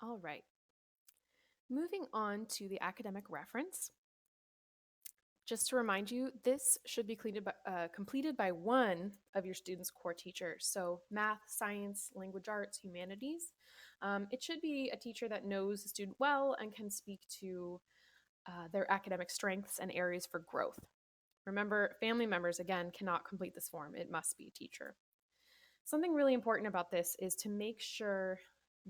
All right. Moving on to the academic reference. Just to remind you, this should be completed by one of your student's core teachers. So math, science, language arts, humanities. It should be a teacher that knows the student well and can speak to their academic strengths and areas for growth. Remember, family members, again, cannot complete this form. It must be a teacher. Something really important about this is to make sure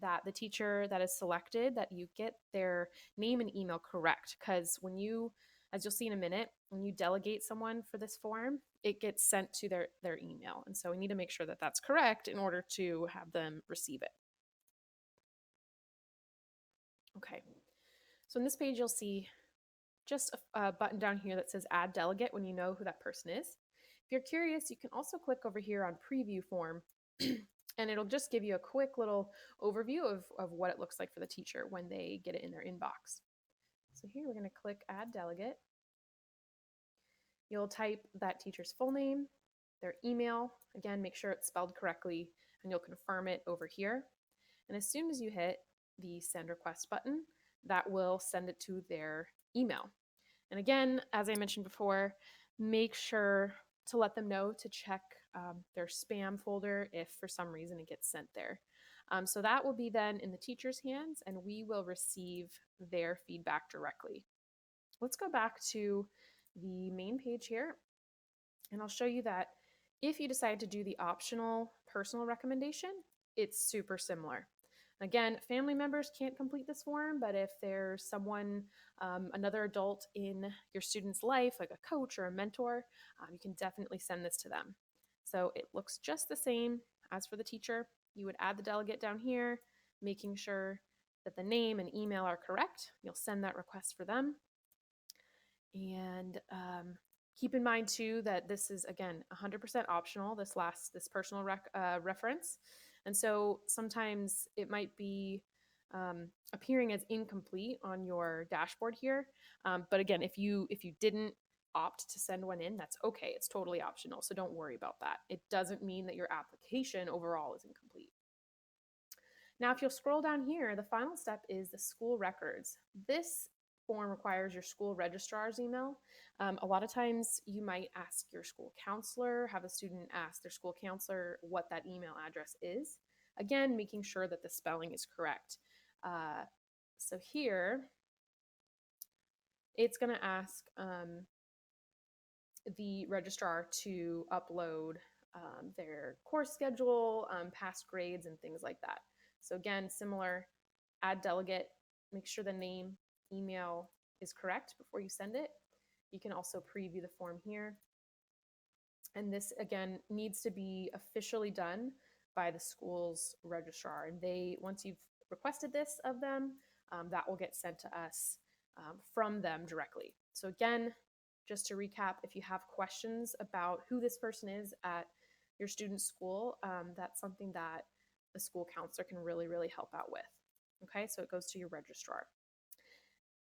that the teacher that is selected, that you get their name and email correct. Because when you, as you'll see in a minute, when you delegate someone for this form, it gets sent to their email. And so we need to make sure that that's correct in order to have them receive it. Okay. So in this page, you'll see just a button down here that says add delegate when you know who that person is. If you're curious, you can also click over here on preview form and it'll just give you a quick little overview of what it looks like for the teacher when they get it in their inbox. So here we're going to click add delegate. You'll type that teacher's full name, their email, again, make sure it's spelled correctly, and you'll confirm it over here. And as soon as you hit the send request button, that will send it to their email. And again, as I mentioned before, make sure to let them know to check their spam folder if for some reason it gets sent there. So that will be then in the teacher's hands and we will receive their feedback directly. Let's go back to the main page here and I'll show you that if you decide to do the optional personal recommendation, it's super similar. Again, family members can't complete this form, but if there's someone, another adult in your student's life, like a coach or a mentor, you can definitely send this to them. So it looks just the same as for the teacher. You would add the delegate down here, making sure that the name and email are correct. You'll send that request for them. And keep in mind too that this is again 100% optional. This personal reference, and so sometimes it might be appearing as incomplete on your dashboard here. But again, if you didn't opt to send one in, that's okay. It's totally optional, so don't worry about that. It doesn't mean that your application overall is incomplete. Now, if you'll scroll down here, the final step is the school records. This form requires your school registrar's email. A lot of times you might ask your school counselor, have a student ask their school counselor what that email address is. Again, making sure that the spelling is correct. So here, it's going to ask the registrar to upload their course schedule, past grades, and things like that. So again, similar, add delegate, make sure the name, email is correct before you send it. You can also preview the form here. And this, again, needs to be officially done by the school's registrar. And once you've requested this of them, that will get sent to us from them directly. So again, just to recap, if you have questions about who this person is at your student's school, that's something that the school counselor can really, really help out with. Okay, so it goes to your registrar.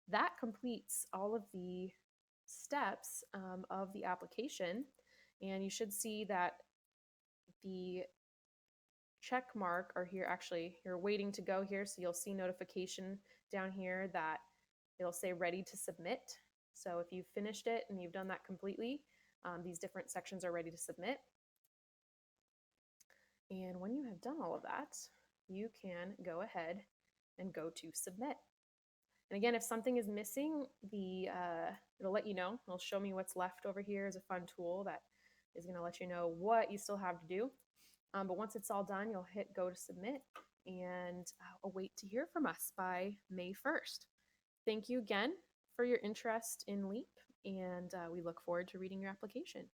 That completes all of the steps of the application. And you should see that the check mark are here. Actually, you're waiting to go here. So you'll see notification down here that it'll say ready to submit. So if you've finished it and you've done that completely, these different sections are ready to submit. And when you have done all of that, you can go ahead and go to submit. And again, if something is missing, it'll let you know. It'll show me what's left over here as a fun tool that is going to let you know what you still have to do. But once it's all done, you'll hit go to submit and await to hear from us by May 1st. Thank you again for your interest in LEAP, and we look forward to reading your application.